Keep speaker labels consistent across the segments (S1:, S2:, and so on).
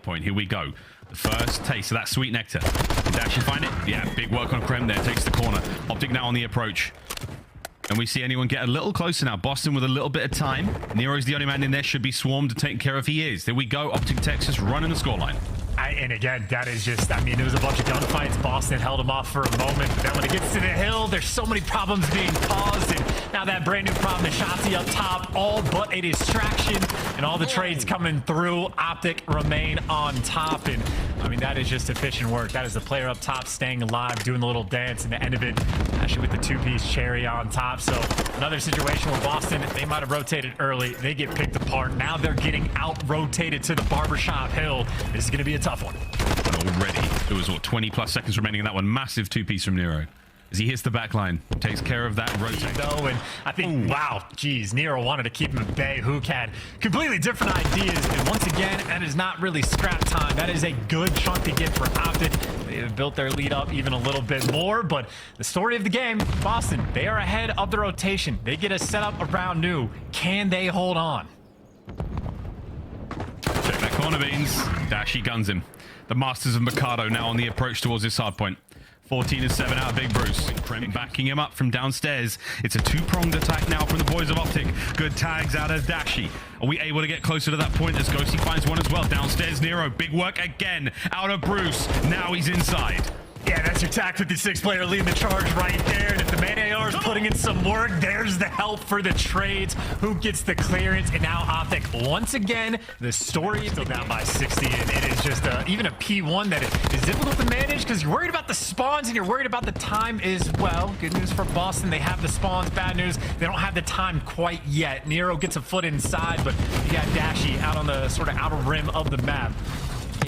S1: point. Here we go. The first taste of that sweet nectar. Did they actually find it? Yeah, big work on Krem there. Takes the corner. Optic now on the approach. And we see anyone get a little closer now. Boston with a little bit of time. Nero's the only man in there. Should be swarmed and taken care of. He is. There we go. Optic Texas running the scoreline.
S2: And again, that is just, I mean, there was a bunch of gunfights. Boston held him off for a moment. But then when it gets to the hill, there's so many problems being caused. And now that brand new problem is Shotzi up top, all but a distraction. And all the trades coming through. Optic remain on top. And I mean, that is just efficient work. That is the player up top staying alive, doing the little dance. And the end of it, actually with the two-piece cherry on top. So another situation where Boston, they might have rotated early. They get picked apart. Now they're getting out-rotated to the barbershop hill. This is going to be a tough one.
S1: And already, it was, what, 20 plus seconds remaining in that one. Massive two-piece from Nero. As he hits the back line, takes care of that rotate.
S2: Though, and I think, wow, geez, Nero wanted to keep him at bay. Hook had completely different ideas. And once again, that is not really scrap time. That is a good chunk to get for Optic. They have built their lead up even a little bit more. But the story of the game, Boston, they are ahead of the rotation. They get a setup around new. Can they hold on?
S1: Check that corner, Beans. Dashi guns him. The Masters of Mikado now on the approach towards this hard point. 14-7 out of Big Bruce. Krem backing him up from downstairs. It's a two-pronged attack now from the boys of Optic. Good tags out of Dashi. Are we able to get closer to that point as Ghosty finds one as well? Downstairs, Nero. Big work again out of Bruce. Now he's inside.
S2: Yeah, that's your TAC 56 player leading the charge right there. And if the main AR is putting in some work, there's the help for the trades. Who gets the clearance? And now Optic, once again, the story is still down by 60. And it is just even a P1 that is difficult to manage because you're worried about the spawns and you're worried about the time as well. Good news for Boston. They have the spawns. Bad news, they don't have the time quite yet. Nero gets a foot inside, but you got Dashi out on the sort of outer rim of the map.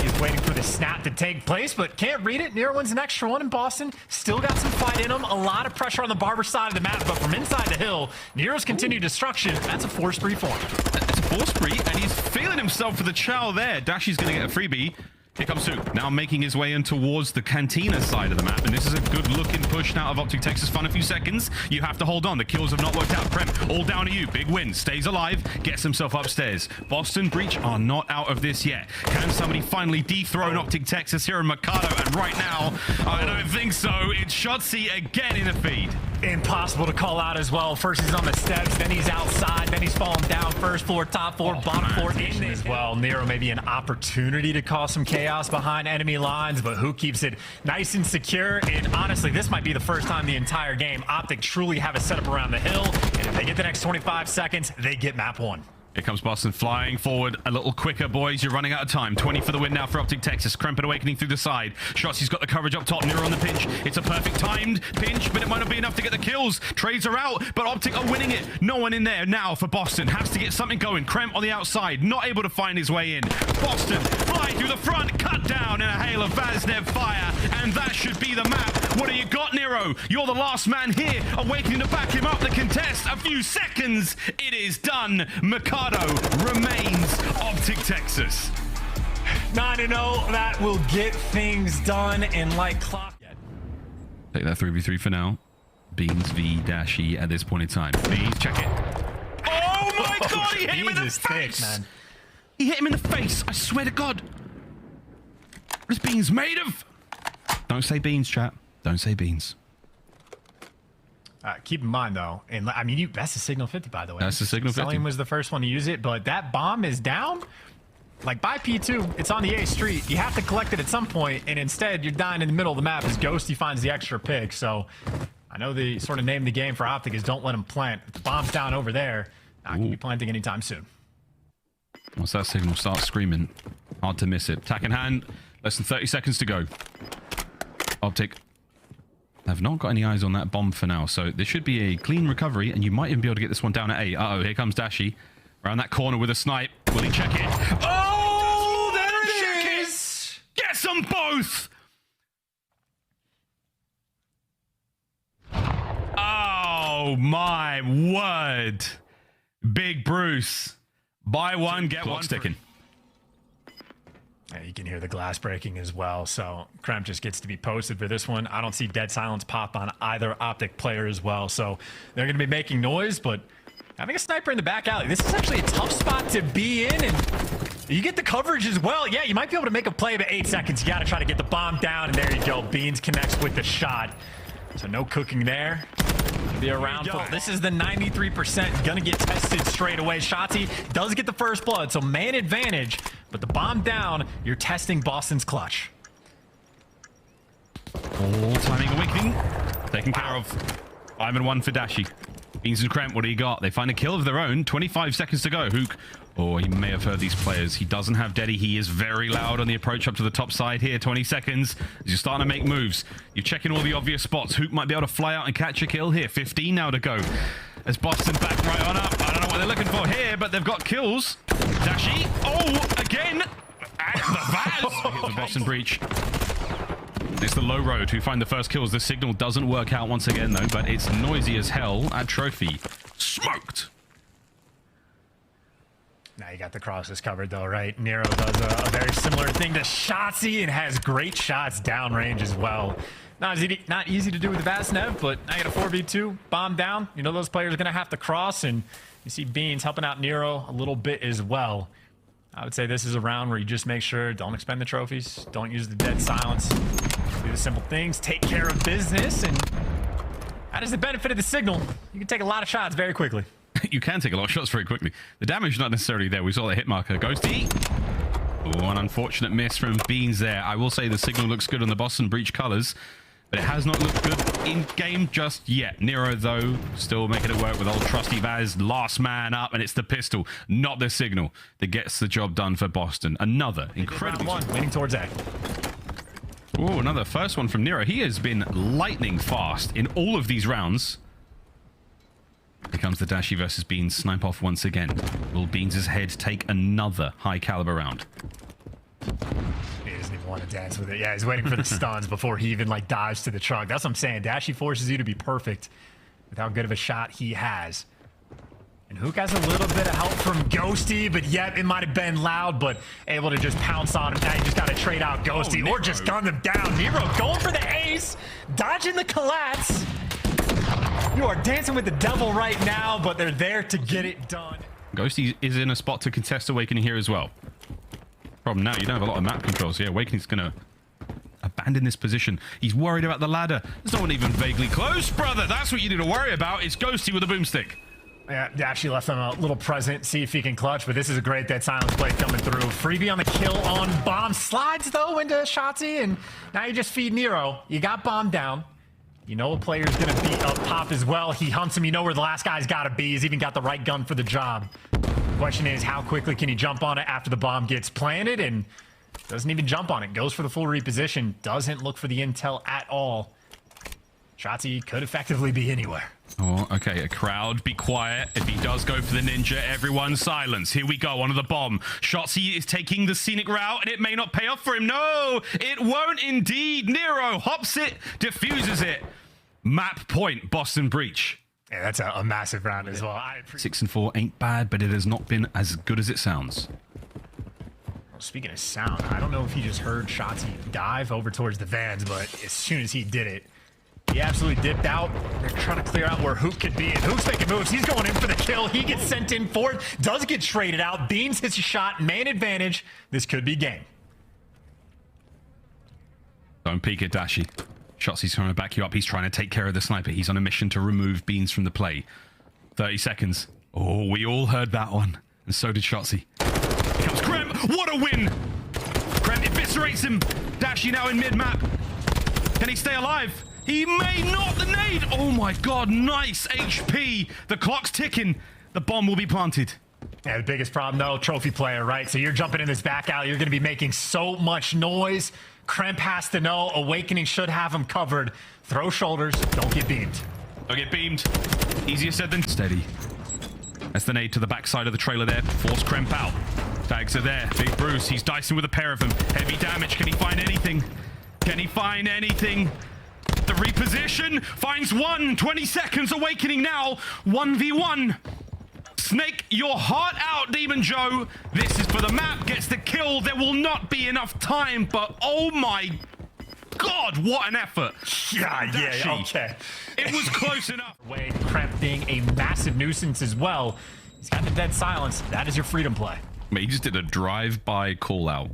S2: He's waiting for the snap to take place, but can't read it. Nero wins an extra one in Boston. Still got some fight in him. A lot of pressure on the barber side of the map, but from inside the hill, Nero's continued destruction. That's a force 3 for him.
S1: It's a force 3, and he's feeling himself for the chow there. Dashi's going to get a freebie. Here comes Soup, now making his way in towards the cantina side of the map. And this is a good looking push now of Optic Texas. Fun a few seconds. You have to hold on. The kills have not worked out. Prem, all down to you. Big win. Stays alive. Gets himself upstairs. Boston Breach are not out of this yet. Can somebody finally dethrone Optic Texas here in Mikado? And right now, I don't think so. It's Shotzi again in the feed.
S2: Impossible to call out as well. First he's on the steps, then he's outside, then he's falling down. First floor, top floor, bottom floor in as well. Nero maybe an opportunity to cause some chaos behind enemy lines, but who keeps it nice and secure? And honestly, this might be the first time the entire game Optic truly have a setup around the hill. And if they get the next 25 seconds, they get map 1.
S1: Here comes Boston flying forward a little quicker, boys. You're running out of time. 20 for the win now for Optic Texas. Krempin awakening through the side. Shotzi's got the coverage up top. Nero on the pinch. It's a perfect timed pinch, but it might not be enough to get the kills. Trades are out, but Optic are winning it. No one in there now for Boston. Has to get something going. Kremp on the outside. Not able to find his way in. Boston flying through the front. Cut down in a hail of Vaznev fire. And that should be the map. What do you got, Nero? You're the last man here. Awakening to back him up. The contest. A few seconds. It is done. Mikado remains Optic Texas.
S2: 9-0, that will get things done in like clock.
S1: Take that 3v3 for now. Beans v Dashi at this point in time. Beans, check it. Oh my god, he hit him in the face! Man. He hit him in the face, I swear to god. What is Beans made of? Don't say beans, chat. Don't say beans.
S2: Keep in mind, though, and I mean, that's the Signal 50, by the way.
S1: That's the Signal 50.
S2: Selling was the first one to use it, but that bomb is down. Like, by P2, it's on the A street. You have to collect it at some point, and instead, you're dying in the middle of the map as Ghosty finds the extra pick. So, I know the sort of name of the game for Optic is don't let him plant. If the bomb's down over there, I can be planting anytime soon.
S1: Once that signal starts screaming, hard to miss it. Tack in hand, less than 30 seconds to go. Optic have not got any eyes on that bomb for now, so this should be a clean recovery, and you might even be able to get this one down at A. Uh-oh, here comes Dashi. Around that corner with a snipe. Will he check it? Oh, there it is! Gets them both! Oh, my word. Big Bruce. Buy one, get one sticking.
S2: Yeah, you can hear the glass breaking as well, so Krem just gets to be posted for this one. I don't see dead silence pop on either Optic player as well, so they're going to be making noise, but having a sniper in the back alley, this is actually a tough spot to be in, and You get the coverage as well. Yeah, you might be able to make a play, but 8 seconds. You got to try to get the bomb down, and there you go. Beans connects with the shot. So no cooking there. Be around full. This is the 93%. Gonna get tested straight away. Shotzzy does get the first blood, so man advantage. But the bomb down, you're testing Boston's clutch.
S1: All timing awakening. Taken care of. 5-1 for Dashi. Beans and Kremp, what do you got? They find a kill of their own. 25 seconds to go. Hook. Oh, he may have heard these players. He doesn't have Deddy. He is very loud on the approach up to the top side here. 20 seconds. You're starting to make moves. You're checking all the obvious spots. Hook might be able to fly out and catch a kill here. 15 now to go. As Boston back right on up. I don't know what they're looking for here, but they've got kills. Dashi. Oh, again. And the Vaz. The Boston breach. It's the low road who find the first kills. The signal doesn't work out once again, though, but it's noisy as hell at Trophy. Smoked.
S2: Now you got the crosses covered, though, right? Nero does a very similar thing to Shotzzy and has great shots downrange as well. Not easy to do with the Vaznev, but now you got a 4v2, bomb down. You know those players are going to have to cross, and you see Beans helping out Nero a little bit as well. I would say this is a round where you just make sure, don't expend the trophies, don't use the dead silence, do the simple things, take care of business, and that is the benefit of the signal. You can take a lot of shots very quickly.
S1: You can take a lot of shots very quickly. The damage is not necessarily there. We saw the hit marker. Ghosty. Oh, an unfortunate miss from Beans there. I will say the signal looks good on the Boston breach colors, but it has not looked good in game just yet. Nero, though, still making it work with old trusty Vaz. Last man up, and it's the pistol, not the signal, that gets the job done for Boston. Another incredible
S2: one, leaning towards A.
S1: Oh, another first one from Nero. He has been lightning fast in all of these rounds. Here comes the Dashi versus Beans snipe off once again. Will Beans' head take another high caliber round?
S2: He doesn't even want to dance with it. Yeah, he's waiting for the stuns before he even like dives to the truck. That's what I'm saying. Dashi forces you to be perfect with how good of a shot he has. And Hook has a little bit of help from Ghosty, but yet it might have been loud, but able to just pounce on him. Now you just got to trade out Ghosty or just gun them down. Nero going for the ace, dodging the collapse. You are dancing with the devil right now, but they're there to get it done.
S1: Ghosty is in a spot to contest Awakening here as well. Problem now, you don't have a lot of map controls. Yeah, Awakening's going to abandon this position. He's worried about the ladder. There's no one even vaguely close, brother. That's what you need to worry about. It's Ghosty with a boomstick.
S2: Yeah, Dashi left him a little present, see if he can clutch, but this is a great dead silence play coming through. Freebie on the kill on bomb. Slides, though, into Shotzzy, and now you just feed Nero. You got bomb down. You know a player's going to be up top as well. He hunts him. You know where the last guy's got to be. He's even got the right gun for the job. Question is, how quickly can he jump on it after the bomb gets planted? And doesn't even jump on it. Goes for the full reposition. Doesn't look for the intel at all. Shotzzy could effectively be anywhere.
S1: Oh, okay. A crowd, be quiet. If he does go for the ninja, everyone silence. Here we go, onto the bomb. Shotzzy is taking the scenic route, and it may not pay off for him. No, it won't indeed. Nero hops it, diffuses it. Map point, Boston breach.
S2: Yeah, that's a massive round as well.
S1: 6 and 4 ain't bad, but it has not been as good as it sounds.
S2: Well, speaking of sound, I don't know if he just heard Shotzzy dive over towards the vans, but as soon as he did it, he absolutely dipped out. They're trying to clear out where Hook could be, and Hook's making moves. He's going in for the kill. He gets sent in for it, does get traded out. Beans hits a shot, man advantage. This could be game.
S1: Don't peek at Dashi. Shotzzy's trying to back you up. He's trying to take care of the sniper. He's on a mission to remove Beans from the play. 30 seconds. Oh, we all heard that one. And so did Shotzzy. Here comes Krem. What a win! Krem eviscerates him. Dashi now in mid-map. Can he stay alive? He may not. The nade. Oh my god, nice HP. The clock's ticking. The bomb will be planted.
S2: Yeah, the biggest problem, though, trophy player, right? So you're jumping in this back alley. You're going to be making so much noise. Kremp has to know. Awakening should have him covered. Throw shoulders. Don't get beamed.
S1: Don't get beamed. Easier said than steady. That's the nade to the backside of the trailer there. Force Kremp out. Tags are there. Big Bruce. He's dicing with a pair of them. Heavy damage. Can he find anything? Can he find anything? The reposition finds one. 20 seconds. Awakening now. 1v1. Snake your heart out, Demon Joe. This is for the map. Gets the kill. There will not be enough time, but oh my god, what an effort.
S2: Yeah, okay.
S1: It was close enough.
S2: Kremp being a massive nuisance as well. He's got the dead silence. That is your freedom play.
S1: He just did a drive-by call-out.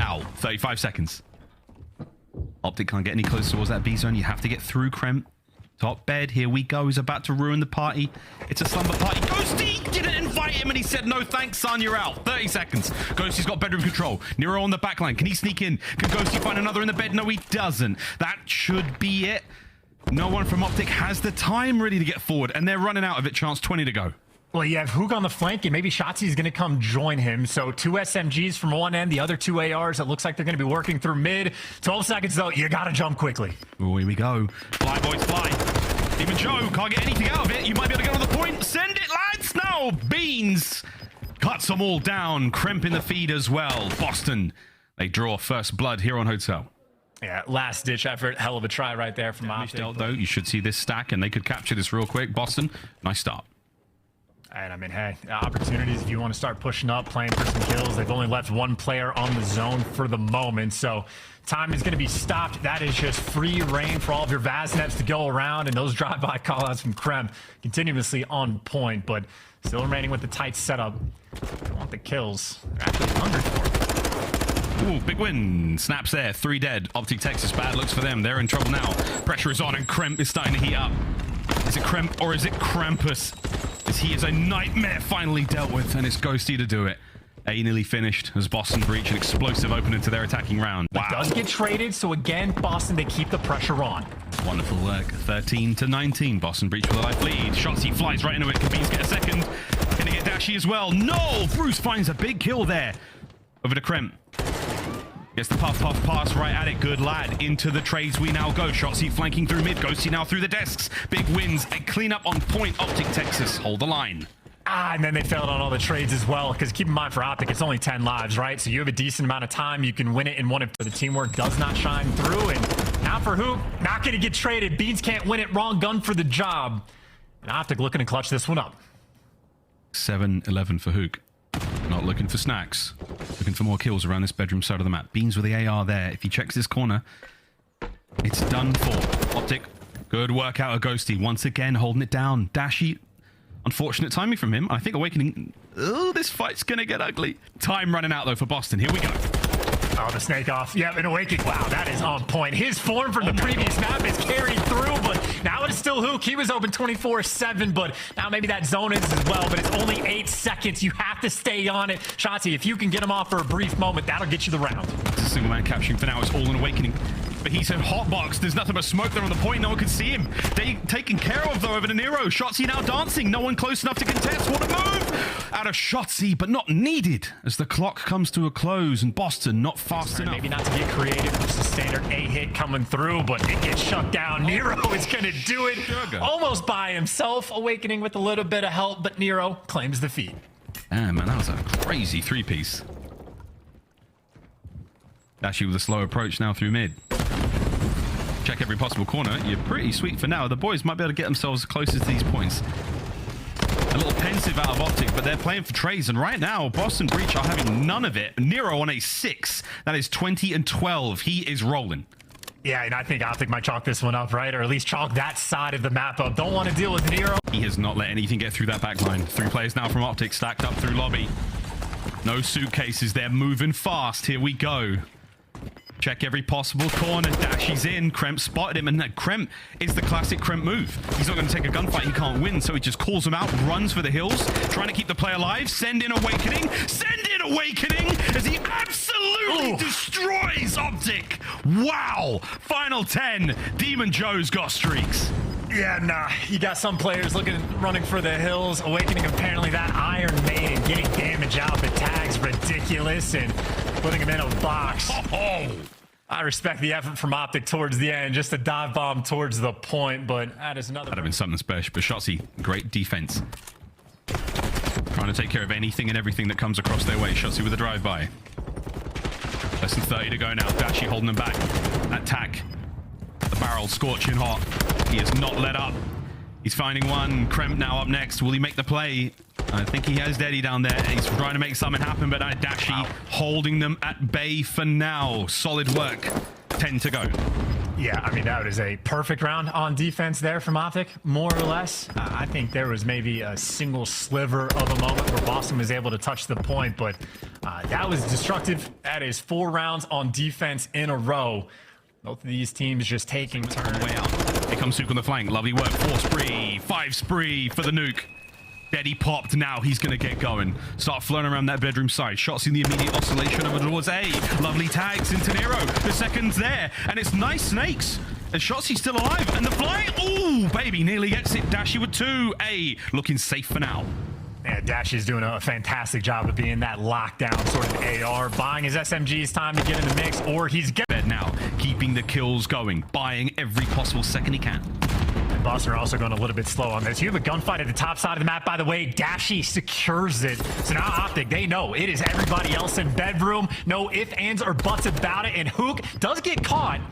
S1: Out. 35 seconds. Optic can't get any closer towards that B zone. You have to get through Kremp. Top bed. Here we go. He's about to ruin the party. It's a slumber party. Ghosty didn't invite him and he said, no thanks, son. You're out. 30 seconds. Ghosty's got bedroom control. Nero on the backline. Can he sneak in? Can Ghosty find another in the bed? No, he doesn't. That should be it. No one from Optic has the time really to get forward and they're running out of it. Chance 20 to go.
S2: Well, you have Hook on the flank, and maybe Shotzi is going to come join him. So 2 SMGs from one end, the other 2 ARs. It looks like they're going to be working through mid. 12 seconds, though. You got to jump quickly.
S1: Oh, here we go. Fly, boys, fly. Even Joe can't get anything out of it. You might be able to get on the point. Send it, lads. No. Beans. Cuts them all down. Kremp in the feed as well. Boston. They draw first blood here on Hotel.
S2: Yeah, last-ditch effort. Hell of a try right there from Optic.
S1: Dealt, though. You should see this stack, and they could capture this real quick. Boston, nice start.
S2: And I mean, hey, opportunities if you want to start pushing up, playing for some kills. They've only left one player on the zone for the moment, so time is going to be stopped. That is just free reign for all of your Vazneps to go around, and those drive-by callouts from Kremp continuously on point, but still remaining with the tight setup. They want the kills. They're actually hungry for it.
S1: Ooh, big win. Snaps there. 3 dead. Optic Texas, bad looks for them. They're in trouble now. Pressure is on, and Kremp is starting to heat up. Is it Kremp or is it Krampus? As he is a nightmare finally dealt with, and it's Ghosty to do it. A nearly finished as Boston breach an explosive opener to their attacking round. Wow.
S2: It does get traded, so again, Boston, they keep the pressure on.
S1: Wonderful work. 13-19. Boston breach with a life lead. Shotzi flies right into it. Can Beans get a second? Can he get Dashy as well? No! Bruce finds a big kill there. Over to Kremp. Gets the puff pass right at it. Good lad. Into the trades we now go. Shotzi flanking through mid. Ghosty now through the desks. Big wins. A cleanup on point. Optic Texas hold the line.
S2: And then they failed on all the trades as well, because keep in mind for Optic, it's only 10 lives, right? So you have a decent amount of time. You can win it in one if the teamwork does not shine through. And now for Hoop, not going to get traded. Beans can't win it. Wrong gun for the job. And Optic looking to clutch this one up.
S1: 7-11 for Hook. Not looking for snacks. Looking for more kills around this bedroom side of the map. Beans with the AR there. If he checks this corner, it's done for. Optic, good work out of Ghosty. Once again, holding it down. Dashy, unfortunate timing from him. I think Awakening... Oh, this fight's going to get ugly. Time running out, though, for Boston. Here we go.
S2: Oh, the snake off. Yep, and Awakening. Wow, that is on point. His form from the previous map is carried through, but now it's still Hook. He was open 24/7, but now maybe that zone is as well, but it's only 8 seconds. You have to stay on it. Shotzi, if you can get him off for a brief moment, that'll get you the round.
S1: It's a single man capturing for now. It's all an Awakening. But he's in hotbox. There's nothing but smoke there on the point. No one can see him. They taken care of, though, over to Nero. Shotzi now dancing. No one close enough to contest. What a move! Out of Shotzi, but not needed as the clock comes to a close, and Boston not fast enough.
S2: Maybe not to get creative. Just a standard A hit coming through, but it gets shut down. Nero is going to do it almost by himself. Awakening with a little bit of help, but Nero claims the feed.
S1: Damn, man, that was a crazy 3-piece. Dashy with a slow approach now through mid. Check every possible corner. You're pretty sweet for now. The boys might be able to get themselves closest to these points. A little pensive out of Optic, but they're playing for trades. And right now, Boston Breach are having none of it. Nero on a 6. That is 20-12. He is rolling.
S2: Yeah, and I think Optic might chalk this one up, right? Or at least chalk that side of the map up. Don't want to deal with Nero.
S1: He has not let anything get through that back line. 3 players now from Optic stacked up through lobby. No suitcases. They're moving fast. Here we go. Check every possible corner. Dashy's in. Kremp spotted him, and that Kremp is the classic Kremp move. He's not going to take a gunfight. He can't win, so he just calls him out, runs for the hills, trying to keep the play alive. Send in Awakening. Send in Awakening as he absolutely destroys Optic. Wow. Final 10. Demon Joe's got streaks.
S2: Yeah, nah. You got some players running for the hills. Awakening, apparently that Iron Maiden getting damage out. The tag's ridiculous and putting him in a box. I respect the effort from Optic towards the end. Just a dive bomb towards the point, but that is another...
S1: That'd have been something special. But Shotzi, great defense. Trying to take care of anything and everything that comes across their way. Shotzi with a drive-by. Less than 30 to go now. Dashy holding them back. That tack. The barrel scorching hot. He has not let up. He's finding one. Kremp now up next. Will he make the play? I think he has Daddy down there. He's trying to make something happen, but Dashy holding them at bay for now. Solid work. 10 to go.
S2: Yeah, I mean, that was a perfect round on defense there from Optic, more or less. I think there was maybe a single sliver of a moment where Boston was able to touch the point, but that was destructive. That is 4 rounds on defense in a row. Both of these teams just taking turns.
S1: Way out. Here comes Sook on the flank. Lovely work. 4 spree, 5 spree for the nuke. Steady popped. Now he's going to get going. Start floating around that bedroom side. Shots in the immediate oscillation over towards A. Lovely tags into Nero. The second's there. And it's nice snakes. And Shotzi's still alive. And the fly. Ooh, baby. Nearly gets it. Dashy with 2. A looking safe for now.
S2: Yeah, Dashy's doing a fantastic job of being that lockdown sort of AR. Buying his SMGs time to get in the mix. Or he's getting
S1: now. Keeping the kills going. Buying every possible second he can.
S2: Boston are also going a little bit slow on this. You have a gunfight at the top side of the map, by the way. Dashy secures it. So now Optic, they know it is everybody else in bedroom. No ifs, ands, or buts about it. And Hook does get caught.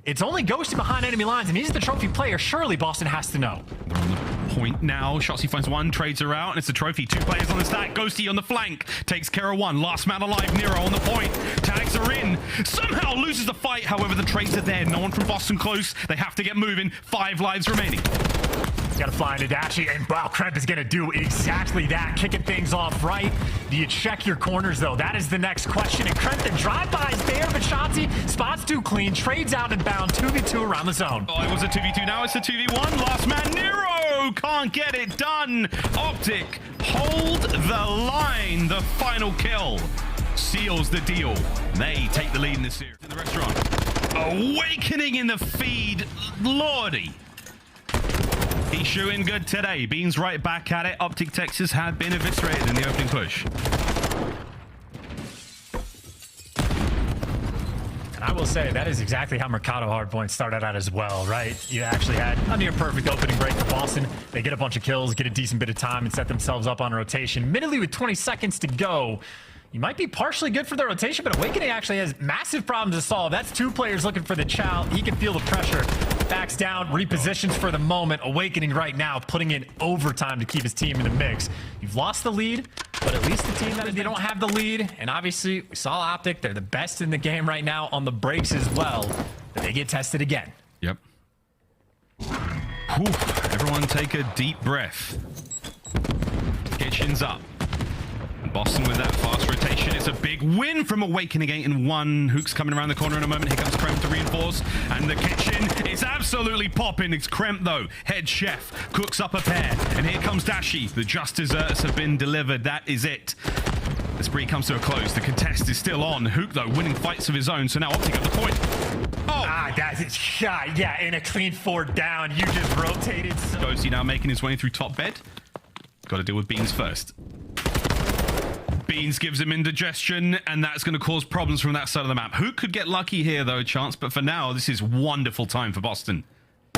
S2: It's only Ghosty behind enemy lines, and he's the trophy player. Surely Boston has to know.
S1: They're on the point now. Shotzzy finds 1, trades her out, and it's a trophy. 2 players on the stack. Ghosty on the flank. Takes care of 1. Last man alive. Nero on the point. Tags her in. Somehow loses the fight. However, the trades are there. No one from Boston close. They have to get moving. 5 lives remaining.
S2: Got to fly into Dashy, and wow, Kremp is going to do exactly that, kicking things off right. Do you check your corners, though? That is the next question, and Kremp, the drive-by's there, but Shotzi spots too clean, trades out and bound, 2v2 around the zone.
S1: Oh, it was a 2v2, now it's a 2v1. Last man, Nero can't get it done. Optic, hold the line. The final kill seals the deal. They take the lead in this series. In the restaurant, awakening in the feed, lordy. He's shooting good today. Beans right back at it. Optic Texas had been eviscerated in the opening push.
S2: And I will say, that is exactly how Mercado Hardpoint started out as well, right? You actually had a near perfect opening break for Boston. They get a bunch of kills, get a decent bit of time, and set themselves up on a rotation. Admittedly, with 20 seconds to go, you might be partially good for the rotation, but Awakening actually has massive problems to solve. That's 2 players looking for the chow. He can feel the pressure. Backs down, repositions for the moment. Awakening right now, putting in overtime to keep his team in the mix. You've lost the lead, but at least the team that they don't have the lead. And obviously, we saw Optic. They're the best in the game right now on the breaks as well. But they get tested again.
S1: Yep. Whew. Everyone take a deep breath. Kitchen's up. Boston with that fast rotation. It's a big win from Awakening 8 and 1. Hook's coming around the corner in a moment. Here comes Kremp to reinforce. And the kitchen is absolutely popping. It's Kremp, though. Head chef cooks up a pair. And here comes Dashy. The just desserts have been delivered. That is it. The spree comes to a close. The contest is still on. Hook, though, winning fights of his own. So now Optic at the point. Oh!
S2: That's it. Yeah, in a clean 4 down. You just rotated.
S1: Ghosty now making his way through top bed. Got to deal with Beans first. Beans gives him indigestion, and that's going to cause problems from that side of the map. Who could get lucky here, though, Chance? But for now, this is wonderful time for Boston.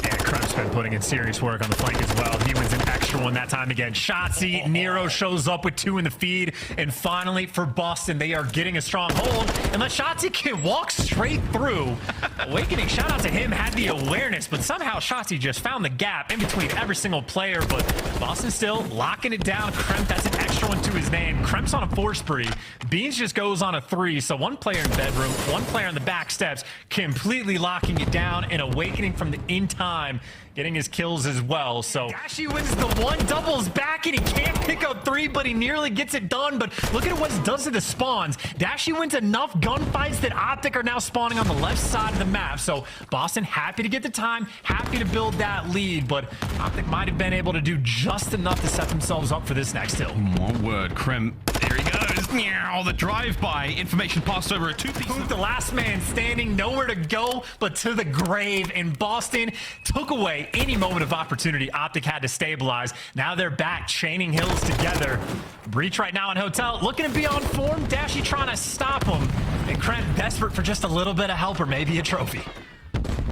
S2: Yeah, Kremp's been putting in serious work on the flank as well. He wins an extra one that time again. Shotzi, Nero shows up with 2 in the feed. And finally, for Boston, they are getting a strong hold. Unless Shotzi can walk straight through. Awakening, shout out to him, had the awareness. But somehow Shotzi just found the gap in between every single player. But Boston still locking it down. Kremp, that's an extra one to his name. Kremp's on a 4 spree. Beans just goes on a 3. So 1 player in the bedroom, 1 player on the back steps, completely locking it down. And Awakening from the in time, getting his kills as well. So Dashy wins the 1, doubles back, and he can't pick up 3, but he nearly gets it done. But look at what it does to the spawns. Dashy wins enough gunfights that Optic are now spawning on the left side of the map. So Boston happy to get the time, happy to build that lead, but Optic might have been able to do just enough to set themselves up for this next hill.
S1: One word, Kremp. There he goes. Meow, the drive-by. Information passed over a 2-piece.
S2: The last man standing, nowhere to go but to the grave. And Boston took away any moment of opportunity Optic had to stabilize. Now they're back, chaining hills together. Breach right now in Hotel, looking to be on form. Dashy trying to stop him. And Krent desperate for just a little bit of help or maybe a trophy.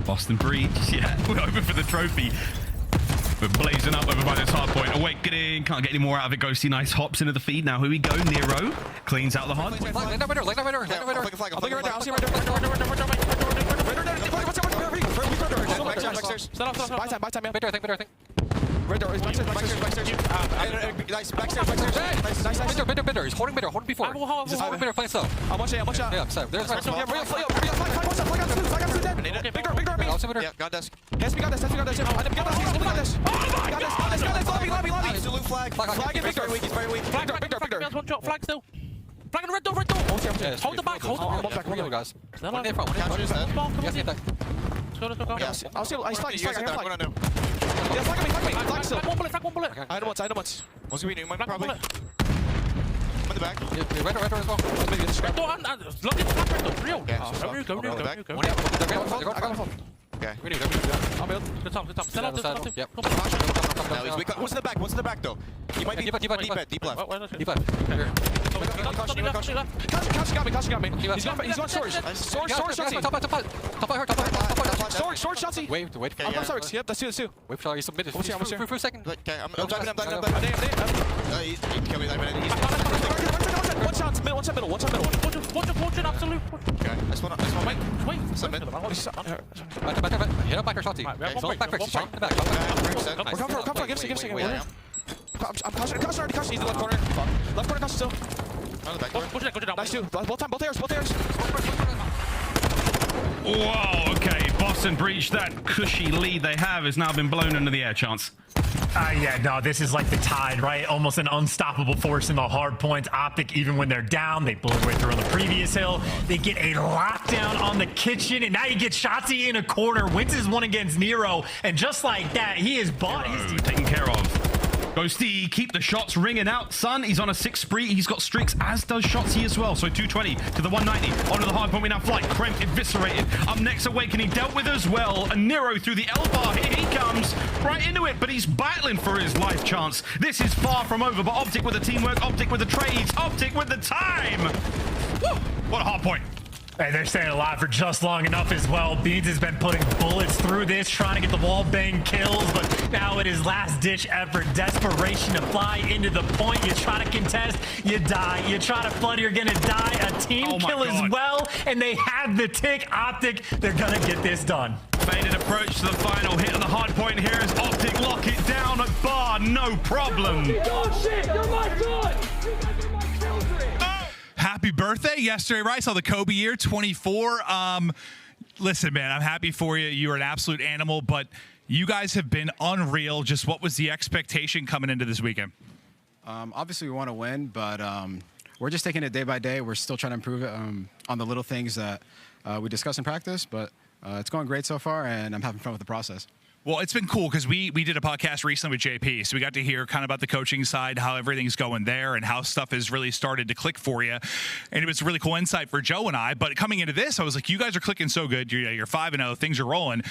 S1: Boston Breach, yeah, we're over for the trophy. We're blazing up over by this hard point. Awakening, can't get any more out of it. Ghosty, nice hops into the feed. Now here we go. Nero cleans out the hard point.
S3: Buy time, man. Right there. Backstairs. Nice. Backstairs. Nice.
S4: Bitter. He's holding bitter. Holding before. He's just holding bitter. Playing slow.
S3: I'm watching.
S4: Yeah, I'm sorry. There's my
S3: Bigger.
S4: Yeah, got desk.
S3: Yes, we got this. Got this. Lobby. Salute flag. Flag and Victor. He's very weak. Victor.
S5: One shot. Flag still. Flag on the red door. Hold the back. Hold the back.
S4: One guys.
S5: They're
S4: One
S5: like-
S4: in front. One in front.
S5: Come
S4: Yes,
S5: on.
S4: attack.
S5: Let's go.
S3: Yes. I'll see. He's flag.
S4: I know.
S3: Yeah, flag me. Flag still.
S5: Flag one bullet.
S3: I know once. What's he doing?
S5: Flag one
S3: Probably.
S5: bullet.
S3: I'm in the back.
S4: Yeah, red door as well.
S5: Red door and look at the flag red door. Real. Go.
S4: One in. They're going
S3: I got a phone. Okay.
S4: We need
S3: I'll build.
S5: Good time. Still up.
S4: Yep.
S3: No, he's weak. What's in the back though? He might be
S4: Deep left.
S3: deep left.
S4: Deep left. Here.
S3: Kashi got me.
S4: Deep left.
S3: He's going storage. Storage, Storage, Shotzi.
S4: Wait for
S3: I'm on storage. Yep, that's two.
S4: Wait for you submitted.
S3: What's here?
S4: For a second.
S3: Okay, I'm diving. He's killing me. One shot middle.
S5: Watch it, absolute.
S3: Okay, I just want to
S5: Wait.
S3: submit.
S4: Back. Hit up back or shotty.
S5: Right,
S4: So back.
S5: one
S4: Strong.
S5: break.
S4: Back.
S3: We're coming for. Give me a second. I'm Kashi. He's the left corner. Left corner, Kashi still.
S5: Push it down.
S3: Nice two. Both airs.
S1: Whoa, okay. Boston breached that cushy lead they have has now been blown into the air, Chance.
S2: Yeah, no, this is like the Tide, right? Almost an unstoppable force in the hard points. Optic, even when they're down, they blew their way through on the previous hill. They get a lockdown on the kitchen, and now you get Shotzi in a corner. Wins his one against Nero, and just like that, he is bought his team.
S1: Taken care of. Ghosty, keep the shots ringing out, son. He's on a 6 spree. He's got streaks, as does Shotzi as well. So 220 to the 190. Onto the hard point. We now flight. Kremp eviscerated. Up next, Awakening dealt with as well. And Nero through the L-bar. Here he comes. Right into it, but he's battling for his life chance. This is far from over, but Optic with the teamwork. Optic with the trades. Optic with the time. Woo! What a hard point.
S2: Hey, they're staying alive for just long enough as well. Beans has been putting bullets through this, trying to get the wall bang kills, but now it is last-ditch effort, desperation to fly into the point. You try to contest, you die. You try to flood, you're gonna die. A team kill as well, and they have the tick. Optic, they're gonna get this done.
S1: Faded approach to the final hit of the hard point here as Optic lock it down at bar, no problem.
S6: Oh shit, you're my son! You guys are my children!
S7: Happy birthday yesterday, right? I saw the Kobe year, 24. Listen, man, I'm happy for you. You're an absolute animal, but you guys have been unreal. Just what was the expectation coming into this weekend?
S8: Obviously, we want to win, but we're just taking it day by day. We're still trying to improve it on the little things that we discuss in practice, but it's going great so far, and I'm having fun with the process.
S7: Well, it's been cool because we did a podcast recently with JP, so we got to hear kind of about the coaching side, how everything's going there, and how stuff has really started to click for you. And it was a really cool insight for Joe and I. But coming into this, I was like, you guys are clicking so good. You're 5-0, things are rolling.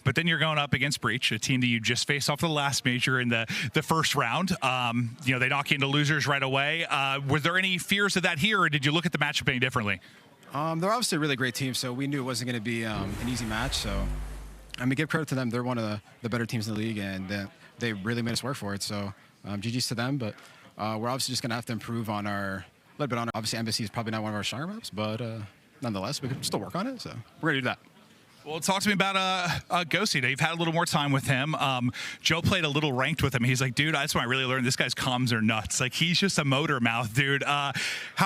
S7: But then you're going up against Breach, a team that you just faced off the last major in the first round. They knock you into losers right away. Were there any fears of that here, or did you look at the matchup any differently?
S8: They're obviously a really great team, so we knew it wasn't going to be an easy match. So, I mean, give credit to them. They're one of the better teams in the league, and they really made us work for it. So, GG's to them. But we're obviously just going to have to improve on obviously, Embassy is probably not one of our stronger maps, but nonetheless, we can still work on it. So, we're going to do that.
S7: Well, talk to me about Ghosty. You've had a little more time with him. Joe played a little ranked with him. He's like, dude, that's when I really learned this guy's comms are nuts. Like, he's just a motor mouth, dude. How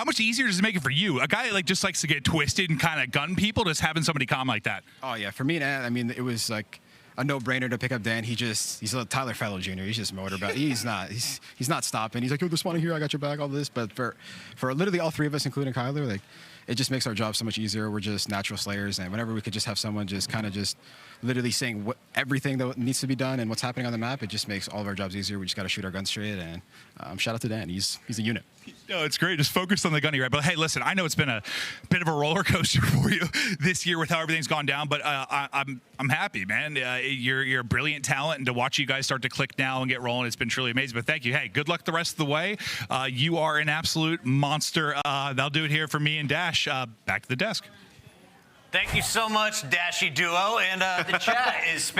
S7: much easier does it make it for you? A guy like just likes to get twisted and kind of gun people, just having somebody calm like that.
S8: Oh yeah, for me, I mean, it was like a no-brainer to pick up Dan. He's a Tyler Fellow Jr. He's just motor, but he's not stopping. He's like, yo, this one here, I got your back, all this. But for literally all three of us, including Kyler, like, it just makes our job so much easier. We're just natural slayers, and whenever we could just have someone just literally saying everything that needs to be done and what's happening on the map, it just makes all of our jobs easier. We just got to shoot our guns straight, and shout out to Dan. He's a unit.
S7: No, it's great. Just focus on the gunny, right? But hey, listen, I know it's been a bit of a roller coaster for you this year with how everything's gone down, but I'm happy, man. You're a brilliant talent, and to watch you guys start to click now and get rolling, it's been truly amazing. But thank you. Hey, good luck the rest of the way. You are an absolute monster. That'll do it here for me and Dash. Back to the desk.
S9: Thank you so much, Dashy Duo, and the chat is